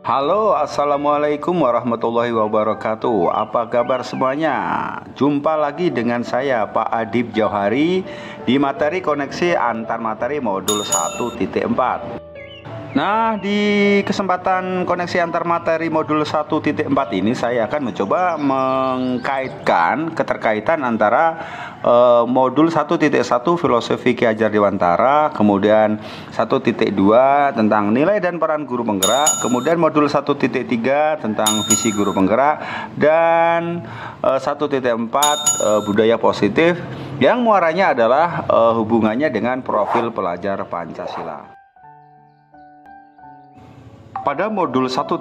Halo, assalamualaikum warahmatullahi wabarakatuh. Apa kabar semuanya? Jumpa lagi dengan saya Pak Adib Jauhari di materi koneksi antar materi modul 1.4. Nah, di kesempatan koneksi antar materi modul 1.4 ini saya akan mencoba mengkaitkan keterkaitan antara modul 1.1 filosofi Ki Hajar Dewantara, kemudian 1.2 tentang nilai dan peran guru penggerak, kemudian modul 1.3 tentang visi guru penggerak, dan 1.4 budaya positif yang muaranya adalah hubungannya dengan profil pelajar Pancasila. Pada modul 1.1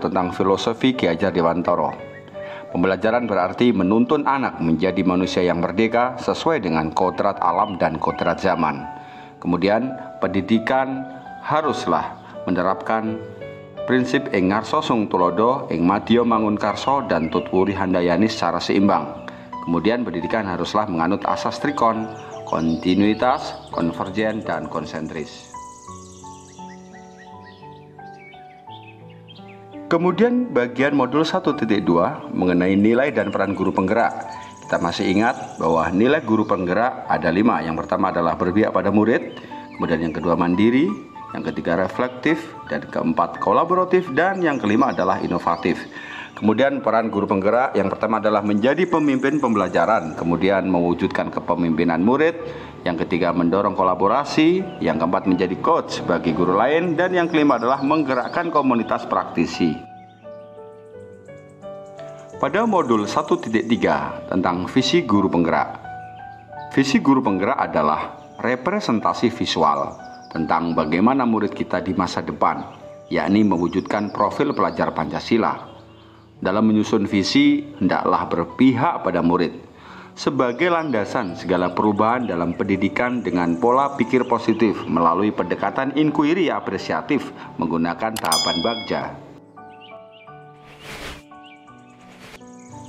tentang filosofi Ki Hajar Dewantara, pembelajaran berarti menuntun anak menjadi manusia yang merdeka sesuai dengan kodrat alam dan kodrat zaman. Kemudian, pendidikan haruslah menerapkan prinsip ing ngarsa sung tulodo, ing madya mangun karsa, dan tutwuri handayani secara seimbang. Kemudian, pendidikan haruslah menganut asas trikon, kontinuitas, konvergen, dan konsentris. Kemudian bagian modul 1.2 mengenai nilai dan peran guru penggerak. Kita masih ingat bahwa nilai guru penggerak ada 5. Yang pertama adalah berpihak pada murid, kemudian yang kedua mandiri, yang ketiga reflektif, dan keempat kolaboratif, dan yang kelima adalah inovatif. Kemudian peran guru penggerak yang pertama adalah menjadi pemimpin pembelajaran, kemudian mewujudkan kepemimpinan murid, yang ketiga mendorong kolaborasi, yang keempat menjadi coach bagi guru lain, dan yang kelima adalah menggerakkan komunitas praktisi. Pada modul 1.3 tentang visi guru penggerak. Visi guru penggerak adalah representasi visual tentang bagaimana murid kita di masa depan, yakni mewujudkan profil pelajar Pancasila. Dalam menyusun visi, hendaklah berpihak pada murid sebagai landasan segala perubahan dalam pendidikan dengan pola pikir positif melalui pendekatan inquiry apresiatif menggunakan tahapan Bagja.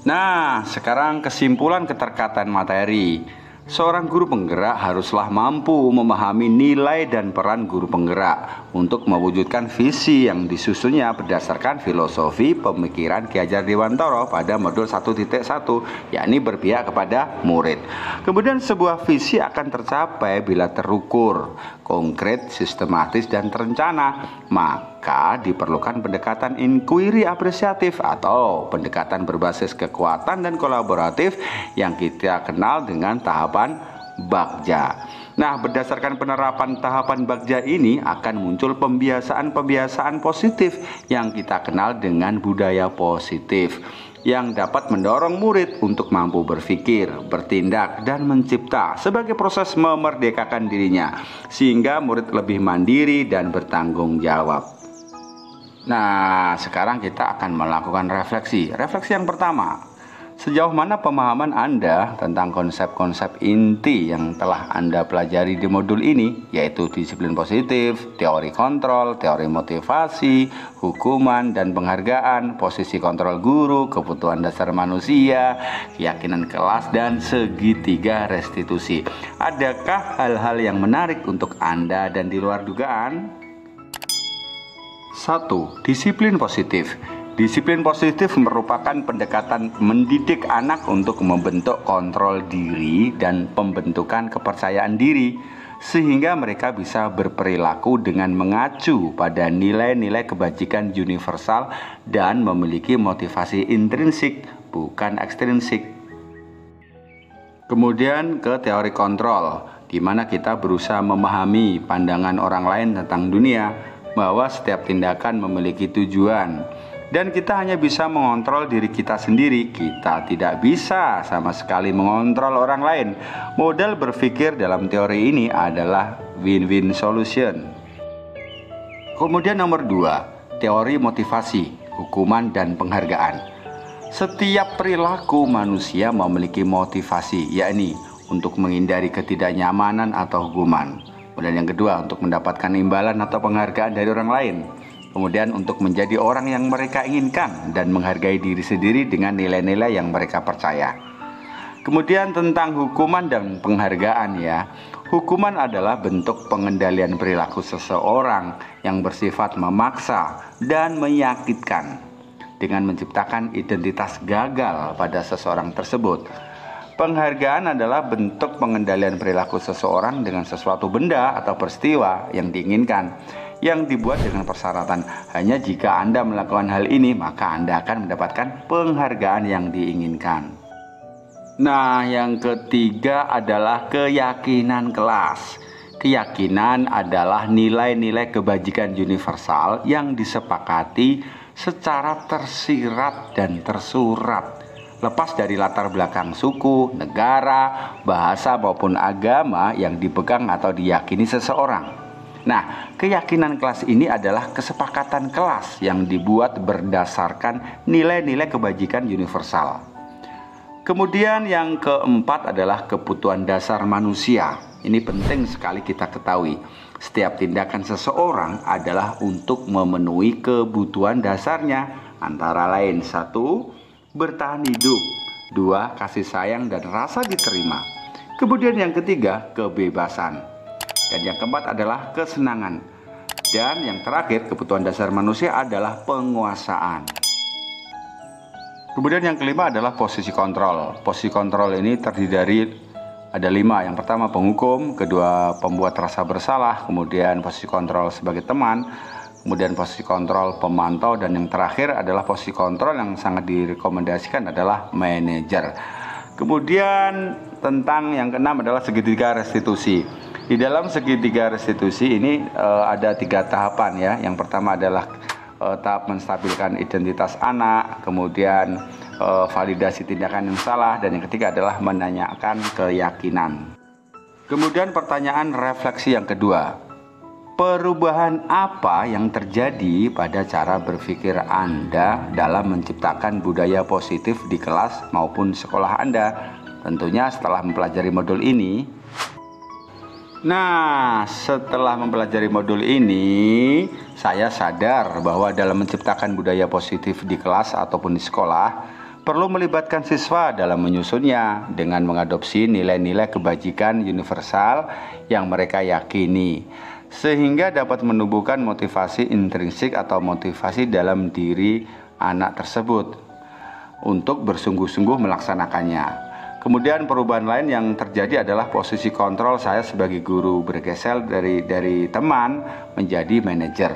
Nah, sekarang kesimpulan keterkaitan materi. Seorang guru penggerak haruslah mampu memahami nilai dan peran guru penggerak untuk mewujudkan visi yang disusunnya berdasarkan filosofi pemikiran Ki Hajar Dewantara pada modul 1.1, yakni berpihak kepada murid. Kemudian sebuah visi akan tercapai bila terukur, konkret, sistematis, dan terencana. Maka diperlukan pendekatan inquiry apresiatif atau pendekatan berbasis kekuatan dan kolaboratif yang kita kenal dengan tahapan Bagja. Nah, berdasarkan penerapan tahapan Bagja ini akan muncul pembiasaan-pembiasaan positif yang kita kenal dengan budaya positif yang dapat mendorong murid untuk mampu berpikir, bertindak, dan mencipta sebagai proses memerdekakan dirinya sehingga murid lebih mandiri dan bertanggung jawab. Nah, sekarang kita akan melakukan refleksi. Refleksi yang pertama, sejauh mana pemahaman Anda tentang konsep-konsep inti yang telah Anda pelajari di modul ini, yaitu disiplin positif, teori kontrol, teori motivasi, hukuman dan penghargaan, posisi kontrol guru, kebutuhan dasar manusia, keyakinan kelas, dan segitiga restitusi. Adakah hal-hal yang menarik untuk Anda dan di luar dugaan? 1. Disiplin positif. Disiplin positif merupakan pendekatan mendidik anak untuk membentuk kontrol diri dan pembentukan kepercayaan diri sehingga mereka bisa berperilaku dengan mengacu pada nilai-nilai kebajikan universal dan memiliki motivasi intrinsik bukan ekstrinsik. Kemudian ke teori kontrol, di mana kita berusaha memahami pandangan orang lain tentang dunia, bahwa setiap tindakan memiliki tujuan dan kita hanya bisa mengontrol diri kita sendiri. Kita tidak bisa sama sekali mengontrol orang lain. Model berpikir dalam teori ini adalah win-win solution. Kemudian nomor 2, teori motivasi, hukuman dan penghargaan. Setiap perilaku manusia memiliki motivasi, yakni untuk menghindari ketidaknyamanan atau hukuman. Kemudian yang kedua, untuk mendapatkan imbalan atau penghargaan dari orang lain. Kemudian untuk menjadi orang yang mereka inginkan dan menghargai diri sendiri dengan nilai-nilai yang mereka percaya. Kemudian tentang hukuman dan penghargaan ya. Hukuman adalah bentuk pengendalian perilaku seseorang yang bersifat memaksa dan menyakitkan dengan menciptakan identitas gagal pada seseorang tersebut. Penghargaan adalah bentuk pengendalian perilaku seseorang dengan sesuatu benda atau peristiwa yang diinginkan, yang dibuat dengan persyaratan hanya jika Anda melakukan hal ini maka Anda akan mendapatkan penghargaan yang diinginkan. Nah, yang ketiga adalah keyakinan kelas. Keyakinan adalah nilai-nilai kebajikan universal yang disepakati secara tersirat dan tersurat, lepas dari latar belakang suku, negara, bahasa maupun agama yang dipegang atau diyakini seseorang. Nah, keyakinan kelas ini adalah kesepakatan kelas yang dibuat berdasarkan nilai-nilai kebajikan universal. Kemudian yang keempat adalah kebutuhan dasar manusia. Ini penting sekali kita ketahui. Setiap tindakan seseorang adalah untuk memenuhi kebutuhan dasarnya, antara lain 1. Bertahan hidup, 2. Kasih sayang dan rasa diterima. Kemudian yang ketiga, kebebasan. Dan yang keempat adalah kesenangan. Dan yang terakhir, kebutuhan dasar manusia adalah penguasaan. Kemudian yang kelima adalah posisi kontrol. Posisi kontrol ini terdiri dari ada 5. Yang pertama penghukum, kedua pembuat rasa bersalah, kemudian posisi kontrol sebagai teman, kemudian posisi kontrol pemantau, dan yang terakhir adalah posisi kontrol yang sangat direkomendasikan adalah manajer. Kemudian tentang yang keenam adalah segitiga restitusi. Di dalam segitiga restitusi ini ada 3 tahapan ya. Yang pertama adalah tahap menstabilkan identitas anak, kemudian validasi tindakan yang salah, dan yang ketiga adalah menanyakan keyakinan. Kemudian pertanyaan refleksi yang kedua, perubahan apa yang terjadi pada cara berpikir Anda dalam menciptakan budaya positif di kelas maupun sekolah Anda? Tentunya setelah mempelajari modul ini. Nah, setelah mempelajari modul ini, saya sadar bahwa dalam menciptakan budaya positif di kelas ataupun di sekolah, perlu melibatkan siswa dalam menyusunnya dengan mengadopsi nilai-nilai kebajikan universal yang mereka yakini, sehingga dapat menumbuhkan motivasi intrinsik atau motivasi dalam diri anak tersebut untuk bersungguh-sungguh melaksanakannya. Kemudian perubahan lain yang terjadi adalah posisi kontrol saya sebagai guru bergeser dari teman menjadi manajer.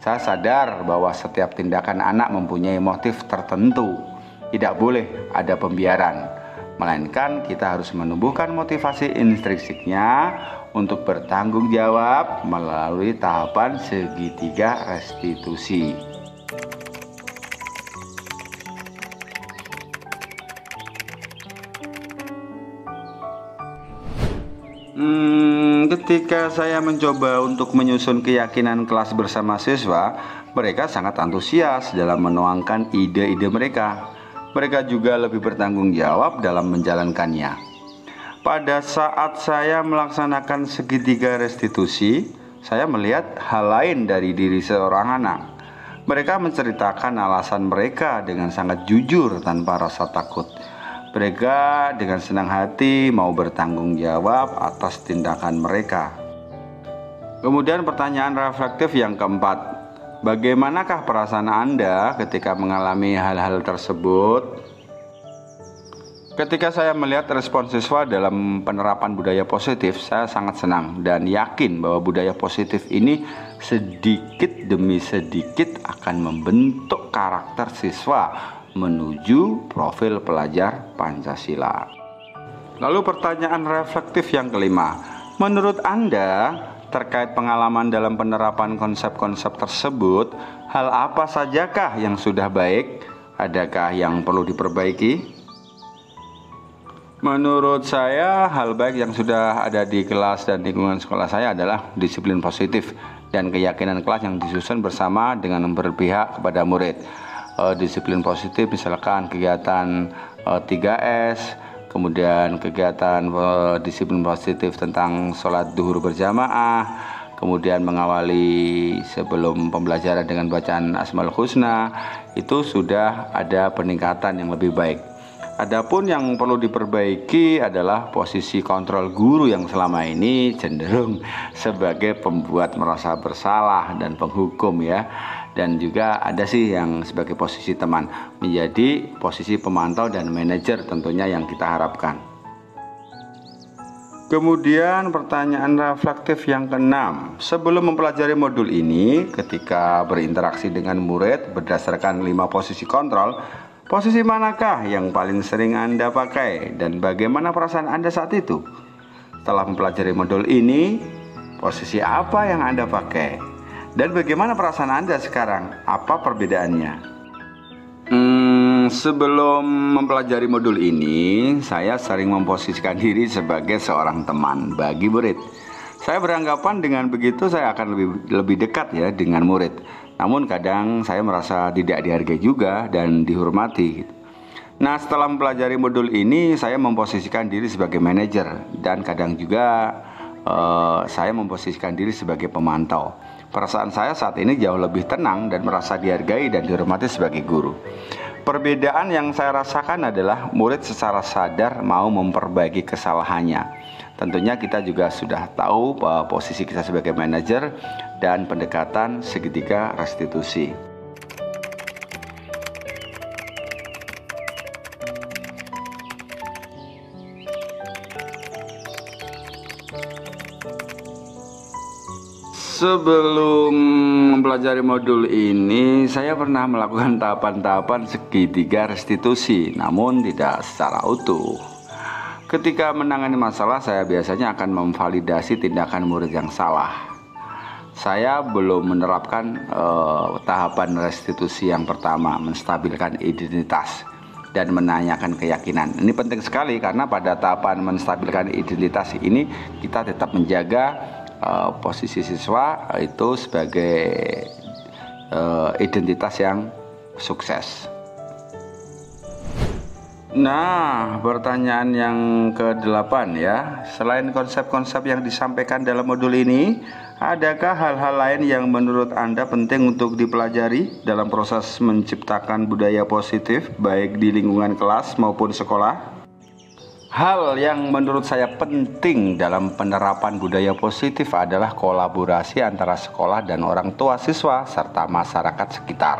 Saya sadar bahwa setiap tindakan anak mempunyai motif tertentu. Tidak boleh ada pembiaran, melainkan kita harus menumbuhkan motivasi intrinsiknya untuk bertanggung jawab melalui tahapan segitiga restitusi. Ketika saya mencoba untuk menyusun keyakinan kelas bersama siswa, mereka sangat antusias dalam menuangkan ide-ide mereka. Mereka juga lebih bertanggung jawab dalam menjalankannya. Pada saat saya melaksanakan segitiga restitusi, saya melihat hal lain dari diri seorang anak. Mereka menceritakan alasan mereka dengan sangat jujur tanpa rasa takut. Mereka dengan senang hati mau bertanggung jawab atas tindakan mereka. Kemudian pertanyaan reflektif yang keempat, bagaimanakah perasaan Anda ketika mengalami hal-hal tersebut? Ketika saya melihat respon siswa dalam penerapan budaya positif, saya sangat senang dan yakin bahwa budaya positif ini sedikit demi sedikit akan membentuk karakter siswa menuju profil pelajar Pancasila. Lalu pertanyaan reflektif yang kelima, menurut Anda terkait pengalaman dalam penerapan konsep-konsep tersebut, hal apa sajakah yang sudah baik? Adakah yang perlu diperbaiki? Menurut saya, hal baik yang sudah ada di kelas dan lingkungan sekolah saya adalah disiplin positif dan keyakinan kelas yang disusun bersama dengan berpihak kepada murid. Disiplin positif misalkan kegiatan 3S, kemudian kegiatan disiplin positif tentang sholat duhur berjamaah, kemudian mengawali sebelum pembelajaran dengan bacaan Asmaul Husna, itu sudah ada peningkatan yang lebih baik. Adapun yang perlu diperbaiki adalah posisi kontrol guru yang selama ini cenderung sebagai pembuat merasa bersalah dan penghukum ya. Dan juga ada sih yang sebagai posisi teman, menjadi posisi pemantau dan manajer tentunya yang kita harapkan. Kemudian pertanyaan reflektif yang keenam, sebelum mempelajari modul ini, ketika berinteraksi dengan murid berdasarkan 5 posisi kontrol, posisi manakah yang paling sering Anda pakai dan bagaimana perasaan Anda saat itu? Setelah mempelajari modul ini, posisi apa yang Anda pakai? Dan bagaimana perasaan Anda sekarang? Apa perbedaannya? Sebelum mempelajari modul ini, saya sering memposisikan diri sebagai seorang teman bagi murid. Saya beranggapan dengan begitu saya akan lebih dekat ya dengan murid. Namun kadang saya merasa tidak dihargai juga dan dihormati. Nah, setelah mempelajari modul ini, saya memposisikan diri sebagai manajer dan kadang juga saya memposisikan diri sebagai pemantau. Perasaan saya saat ini jauh lebih tenang dan merasa dihargai dan dihormati sebagai guru. Perbedaan yang saya rasakan adalah murid secara sadar mau memperbaiki kesalahannya. Tentunya kita juga sudah tahu posisi kita sebagai manajer dan pendekatan segitiga restitusi. Sebelum mempelajari modul ini, saya pernah melakukan tahapan-tahapan segitiga restitusi, namun tidak secara utuh. Ketika menangani masalah, saya biasanya akan memvalidasi tindakan murid yang salah. Saya belum menerapkan tahapan restitusi yang pertama, menstabilkan identitas dan menanyakan keyakinan. Ini penting sekali karena pada tahapan menstabilkan identitas ini kita tetap menjaga posisi siswa itu sebagai identitas yang sukses. Nah, pertanyaan yang ke-8 ya. Selain konsep-konsep yang disampaikan dalam modul ini, adakah hal-hal lain yang menurut Anda penting untuk dipelajari dalam proses menciptakan budaya positif baik di lingkungan kelas maupun sekolah? Hal yang menurut saya penting dalam penerapan budaya positif adalah kolaborasi antara sekolah dan orang tua siswa serta masyarakat sekitar.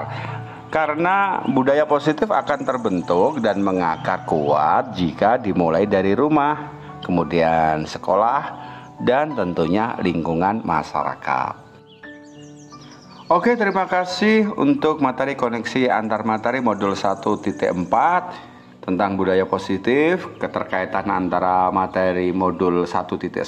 Karena budaya positif akan terbentuk dan mengakar kuat jika dimulai dari rumah, kemudian sekolah, dan tentunya lingkungan masyarakat. Oke, terima kasih untuk materi koneksi antar materi modul 1.4 tentang budaya positif, keterkaitan antara materi modul 1.1,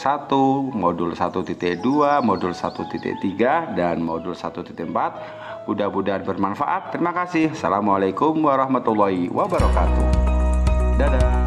modul 1.2, modul 1.3, dan modul 1.4. Mudah-mudahan bermanfaat. Terima kasih. Assalamualaikum warahmatullahi wabarakatuh. Dadah.